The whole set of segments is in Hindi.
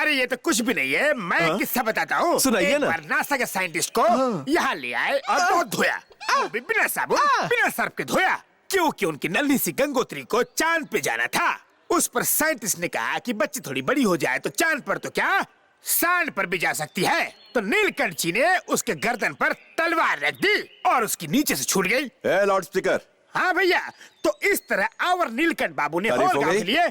अरे ये तो कुछ भी नहीं है, मैं एक किस्सा बताता हूँ। सुनाइए ना। एक बार नासा के साइंटिस्ट को यहाँ ले आए और बहुत धोया, वो भी बिना साबुन बिना सर्फ के धोया, क्योंकि उनकी नन्ही सी गंगोत्री को चांद पे जाना था। उस पर साइंटिस्ट ने कहा कि बच्ची थोड़ी बड़ी हो जाए तो चांद पर तो क्या सांड पर भी जा सकती है। तो नीलकंठी ने उसके गर्दन पर तलवार रख दी और उसकी नीचे से छूट गई। Loud speaker. हाँ भैया, तो इस तरह आवर नीलकंठ बाबू ने होल गांव के लिए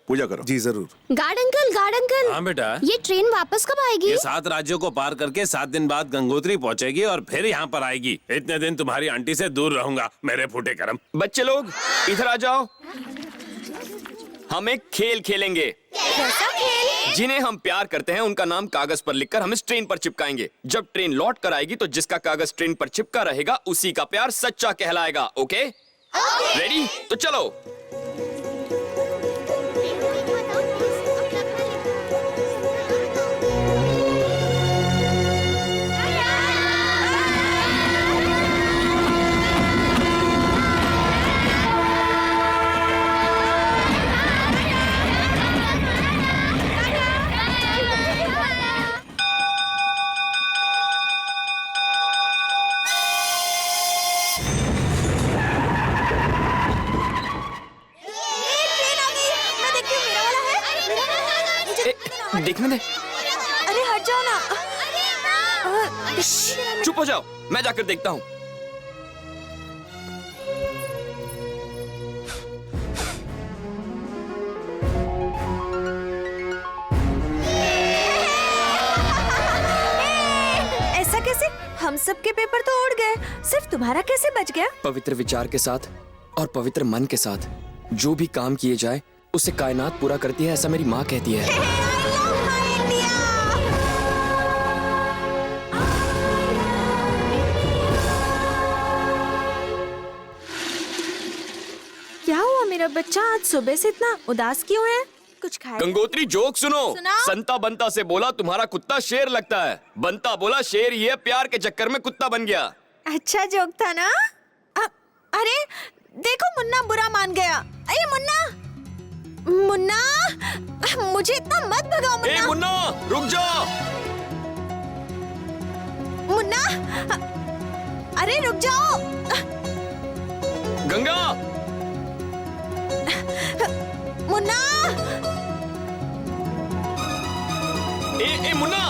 पूजा करो। जी जरूर। Guard uncle. हाँ बेटा, ये ट्रेन वापस कब आएगी? ये 7 राज्यों को पार करके 7 दिन बाद गंगोत्री पहुंचेगी और फिर यहाँ पर आएगी। इतने दिन तुम्हारी आंटी से दूर रहूंगा, मेरे फूटे करम। बच्चे लोग इधर आ जाओ, हम एक खेल खेलेंगे। कैसा खेल? जिन्हें हम प्यार करते हैं उनका नाम कागज पर लिखकर हम इस ट्रेन पर चिपकाएंगे। जब ट्रेन लौट कर आएगी तो जिसका कागज ट्रेन पर चिपका रहेगा उसी का प्यार सच्चा कहलाएगा। ओके? रेडी? तो चलो। देखने दे। अरे हट जाओ ना। चुप हो जाओ, मैं जाकर देखता हूँ। ऐसा कैसे? हम सब के पेपर तो उड़ गए, सिर्फ तुम्हारा कैसे बच गया? पवित्र विचार के साथ और पवित्र मन के साथ जो भी काम किए जाए उसे कायनात पूरा करती है, ऐसा मेरी माँ कहती है। क्या हुआ मेरा बच्चा, आज सुबह से इतना उदास क्यों है? कुछ खाया? गंगोत्री जोक सुनो। संता बंता से बोला तुम्हारा कुत्ता शेर लगता है। बंता बोला शेर ही है, प्यार के चक्कर में कुत्ता बन गया। अच्छा जोक था ना? अरे देखो मुन्ना बुरा मान गया। अरे मुन्ना, मुझे इतना मत भगाओ मुन्ना। ए मुन्ना, रुक जा। मुन्ना, अरे रुक जाओ। गंगा, मुन्ना, ए मुन्ना,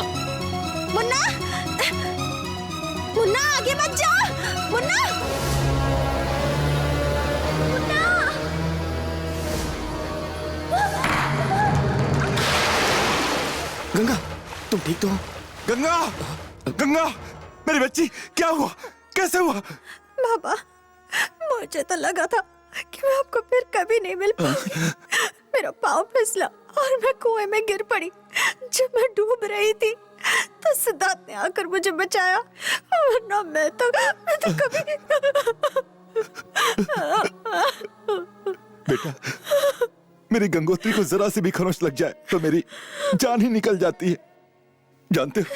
मुन्ना आगे मत जा। मुन्ना, गंगा, तुम ठीक तो हो? गंगा, मेरी बच्ची, क्या हुआ? कैसे हुआ? बाबा, मुझे तो लगा था कि मैं आपको फिर कभी नहीं मिल पाऊंगी। मेरा पाँव फिसला और मैं कुएं में गिर पड़ी। जब मैं डूब रही थी तो सिद्धार्थ ने आकर मुझे बचाया, वरना मैं तो कभी। बेटा, मेरी गंगोत्री को जरा से भी खरोंच लग जाए तो मेरी जान ही निकल जाती है। जानते हो,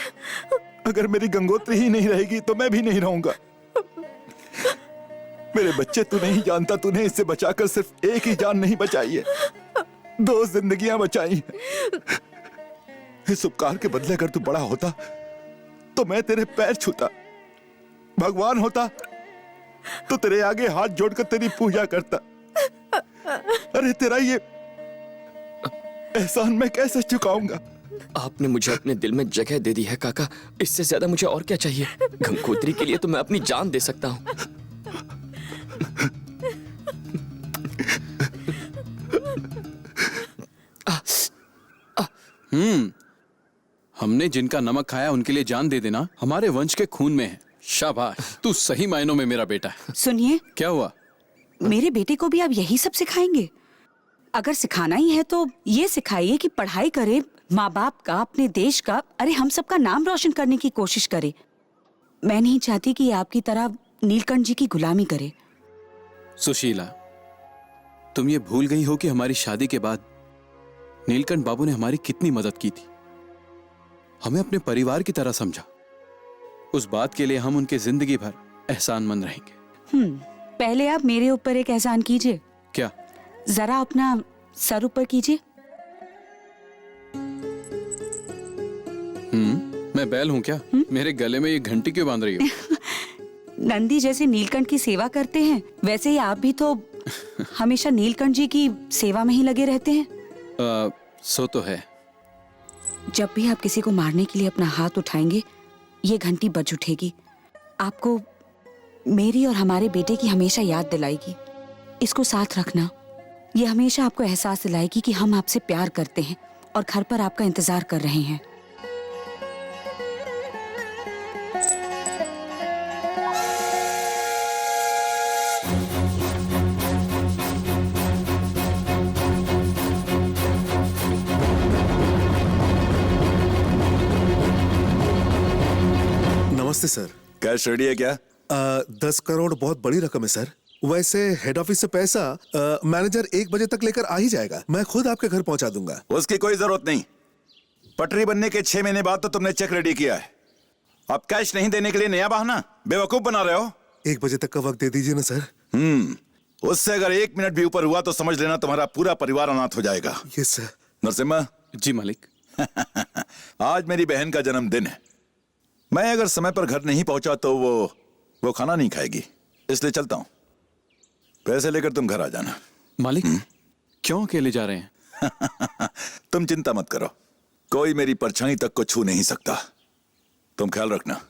अगर मेरी गंगोत्री ही नहीं रहेगी तो मैं भी नहीं रहूंगा। मेरे बच्चे, तू नहीं जानता, तूने इससे बचाकर सिर्फ एक ही जान नहीं बचाई है, 2 जिंदगियां बचाई हैं। इस उपकार के बदले अगर तू बड़ा होता तो मैं तेरे पैर छूता, भगवान होता तो तेरे आगे हाथ जोड़कर तेरी पूजा करता। अरे तेरा ये एहसान मैं कैसे चुकाऊंगा? आपने मुझे अपने दिल में जगह दे दी है काका, इससे ज्यादा मुझे और क्या चाहिए? गंगोत्री के लिए तो मैं अपनी जान दे सकता हूँ। हमने जिनका नमक खाया उनके लिए जान दे देना हमारे वंश के खून में है। शाबाश, तू सही मायनों में मेरा बेटा है। सुनिए, क्या हुआ? मेरे बेटे को भी आप यही सब सिखाएंगे? अगर सिखाना ही है तो ये सिखाइए कि पढ़ाई करे, माँ बाप का, अपने देश का, अरे हम सबका नाम रोशन करने की कोशिश करे। मैं नहीं चाहती कि आपकी तरह नीलकंठ जी की गुलामी करे। सुशीला, तुम ये भूल गई हो कि हमारी शादी के बाद नीलकंठ बाबू ने हमारी कितनी मदद की थी। हमें अपने परिवार की तरह समझा। उस बात के लिए हम उनके जिंदगी भर एहसानमंद रहेंगे। पहले आप मेरे ऊपर एक एहसान कीजिए। क्या? जरा अपना सर ऊपर कीजिए। मैं बैल हूँ क्या? मेरे गले में ये घंटी क्यों बांध रही हो? नंदी जैसे नीलकंठ की सेवा करते हैं, वैसे ही आप भी तो हमेशा नीलकंठ जी की सेवा में ही लगे रहते हैं। सो तो है। जब भी आप किसी को मारने के लिए अपना हाथ उठाएंगे, ये घंटी बज उठेगी। आपको मेरी और हमारे बेटे की हमेशा याद दिलाएगी। इसको साथ रखना। ये हमेशा आपको एहसास दिलाएगी कि हम आपसे प्यार करते हैं और घर पर आपका इंतजार कर रहे हैं। नमस्ते सर। कैश रेडी है क्या? 10 करोड़ बहुत बड़ी रकम है सर। वैसे हेड ऑफिस से पैसा मैनेजर 1 बजे तक लेकर आ ही जाएगा। मैं खुद आपके घर पहुंचा दूंगा। उसकी कोई जरूरत नहीं। पटरी बनने के 6 महीने बाद तो तुमने चेक रेडी किया है। अब कैश नहीं देने के लिए नया बहाना बेवकूफ बना रहे हो। 1 बजे तक का वक्त दे दीजिए ना सर। उससे अगर 1 मिनट भी ऊपर हुआ तो समझ लेना तुम्हारा पूरा परिवार अनाथ हो जाएगा। Yes sir. नरसिम्हा। जी मालिक। आज मेरी बहन का जन्मदिन है। मैं अगर समय पर घर नहीं पहुंचा तो वो खाना नहीं खाएगी, इसलिए चलता हूं। पैसे लेकर तुम घर आ जाना। मालिक क्यों अकेले जा रहे हैं? तुम चिंता मत करो, कोई मेरी परछाई तक को छू नहीं सकता। तुम ख्याल रखना।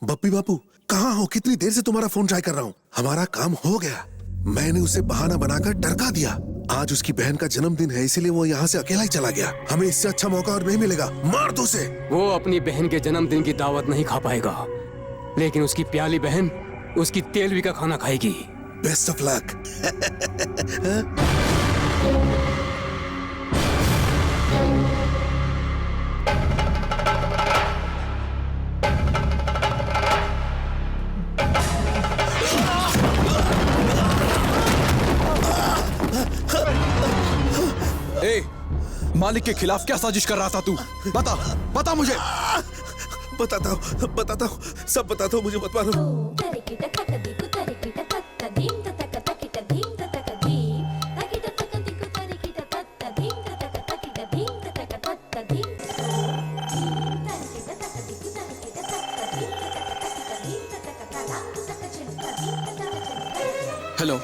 बप्पी बापू कहाँ हो? कितनी देर से तुम्हारा फोन ट्राई कर रहा हूँ। हमारा काम हो गया। मैंने उसे बहाना बनाकर टरका दिया। आज उसकी बहन का जन्मदिन है, इसीलिए वो यहाँ से अकेला ही चला गया। हमें इससे अच्छा मौका और नहीं मिलेगा। मार दो उसे। वो अपनी बहन के जन्मदिन की दावत नहीं खा पाएगा, लेकिन उसकी प्याली बहन उसकी तेलवी का खाना खाएगी। Best of luck. मालिक के खिलाफ क्या साजिश कर रहा था तू? बता मुझे। बताता हूँ, सब बताता हूँ, मुझे मत मारो। हेलो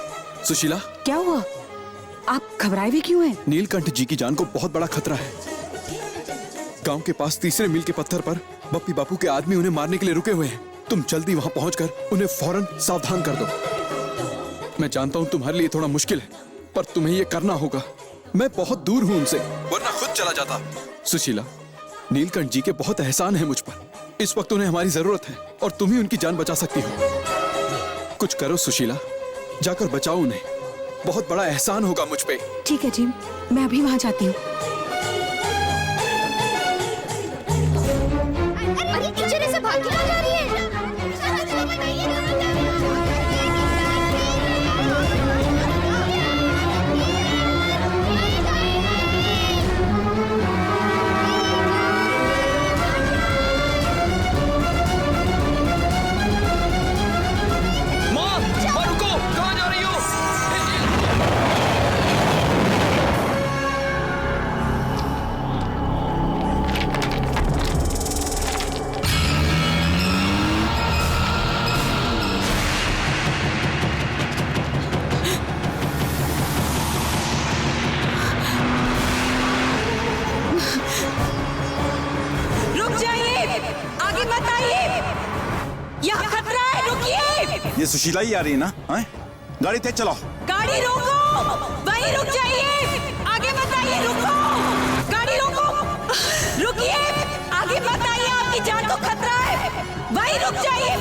सुशीला। क्या हुआ? आप घबराए हुए क्यों हैं? नीलकंठ जी की जान को बहुत बड़ा खतरा है। गांव के पास तीसरे मील के पत्थर पर बप्पी बापू के आदमी उन्हें मारने के लिए रुके हुए हैं। तुम जल्दी वहां पहुंचकर उन्हें फौरन सावधान कर दो। मैं जानता हूं तुम्हारे लिए थोड़ा मुश्किल है, पर तुम्हें यह करना होगा। मैं बहुत दूर हूं उनसे, वरना खुद चला जाता। सुशीला, नीलकंठ जी के बहुत एहसान है मुझ पर। इस वक्त उन्हें हमारी जरूरत है और तुम ही उनकी जान बचा सकती हो। कुछ करो सुशीला, जाकर बचाओ उन्हें। बहुत बड़ा एहसान होगा मुझ पे। ठीक है जी, मैं अभी वहां जाती हूँ। अरे टीचर ऐसे भाग क्यों जा रही है? माँ रुको, कहाँ जा रही हो? रुक जाइए, आगे मत आइए, यहाँ खतरा है, रुकिए। ये सुशीला ही आ रही है ना? हैं? गाड़ी तेज चलाओ। गाड़ी रोको, वहीं रुक जाइए, आगे मत आइए, रुको, गाड़ी रोको, रुकिए, आगे मत आइए, आपकी जान को खतरा है, वहीं रुक जाइए,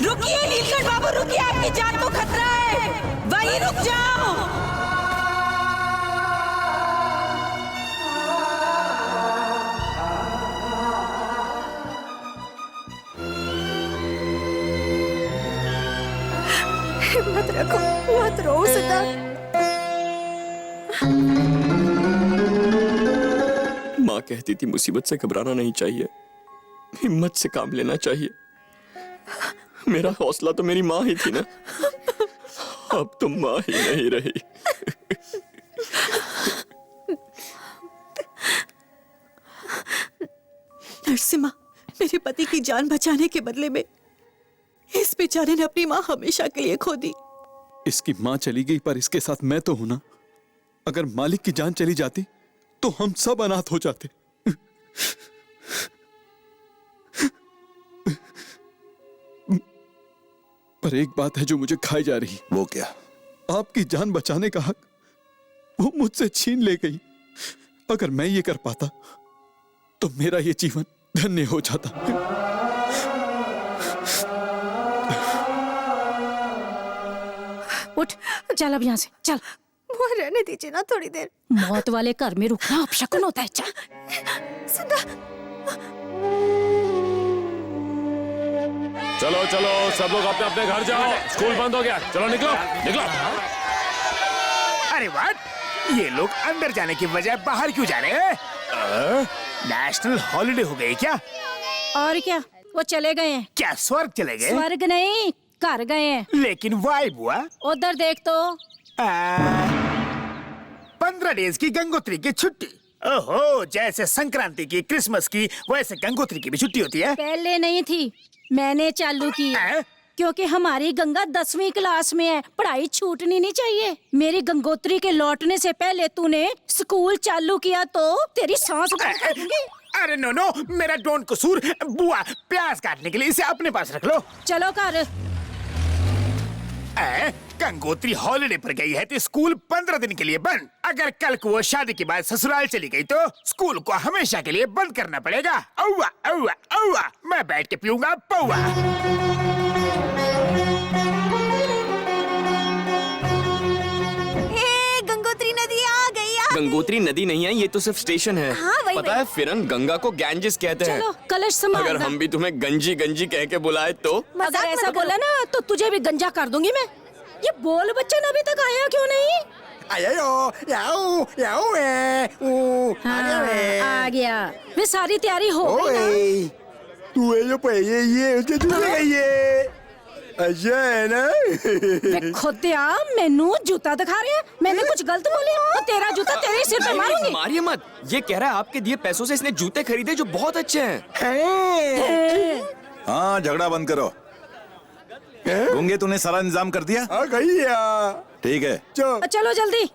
रुकिए नीलकंठ बाबू, रुकिए, आपकी जान को खतरा है, वहीं रुक जाओ। मत रखो, मत रो सिद्धार्थ। माँ कहती थी मुसीबत से घबराना नहीं चाहिए, हिम्मत से काम लेना चाहिए। मेरा हौसला तो मेरी माँ ही थी ना, अब तो माँ ही नहीं रही। नरसिम्हा, मेरे पति की जान बचाने के बदले में इस बेचारे ने अपनी माँ हमेशा के लिए खो दी। इसकी माँ चली गई पर इसके साथ मैं तो हूं ना। अगर मालिक की जान चली जाती तो हम सब अनाथ हो जाते। पर एक बात है जो मुझे खाई जा रही। वो क्या? आपकी जान बचाने का हक वो मुझसे छीन ले गई। अगर मैं ये कर पाता तो मेरा ये जीवन धन्य हो जाता। उठ, चल अब यहाँ से चल। वो रहने दीजिए ना थोड़ी देर। मौत वाले घर में रुकना अपशकुन होता है। चल। सुधा, चलो चलो सब लोग अपने अपने घर जाओ, स्कूल बंद हो गया। चलो निकलो निकलो। अरे व्हाट, ये लोग अंदर जाने की बजाय बाहर क्यों जा रहे हैं? नेशनल हॉलिडे हो गई क्या? और क्या, वो चले गए हैं। क्या स्वर्ग चले गए? स्वर्ग नहीं, घर गए हैं। लेकिन वाई बुआ, उधर देख तो। 15 डेज की गंगोत्री की छुट्टी। ओहो, जैसे संक्रांति की, क्रिसमस की, वैसे गंगोत्री की भी छुट्टी होती है। पहले नहीं थी, मैंने चालू की। क्योंकि हमारी गंगा 10वीं क्लास में है, पढ़ाई छूटनी नहीं चाहिए। मेरी गंगोत्री के लौटने से पहले तूने स्कूल चालू किया तो तेरी सांस बंद कर दूंगी। अरे नो नो, मेरा डोंट कसूर। बुआ, प्याज काटने के लिए इसे अपने पास रख लो। चलो घर। गंगोत्री हॉलिडे पर गई है तो स्कूल 15 दिन के लिए बंद। अगर कल को वो शादी के बाद ससुराल चली गई तो स्कूल को हमेशा के लिए बंद करना पड़ेगा। औवा औवा औवा, मैं बैठ के पीऊंगा पौवा। गंगोत्री नदी आ गई। गंगोत्री नदी नहीं है, ये तो सिर्फ स्टेशन है। हाँ, वही पता है फिरन, गंगा को गैंजिस कहते हैं। चलो कलश संभालना। अगर हम भी तुम्हें गंजी गंजी कह के बुलाए तो? अगर ऐसा बोला ना तो तुझे भी गंजा कर दूंगी मैं। ये बोल बच्चन अभी तक आया क्यों नहीं? हाँ, आ गया। वे सारी तैयारी हो गई ना? वे खोतिया, मैनू जूता दिखा रहे हैं। मैंने कुछ गलत बोले तो तेरा जूता तेरे सिर पे मारूंगी। मारिए मत, ये कह रहा है आपके दिए पैसों से इसने जूते खरीदे जो बहुत अच्छे हैं। हाँ, झगड़ा बंद करो। गूंगे, तूने सारा इंतजाम कर दिया? आ गई। ठीक है। चलो जल्दी।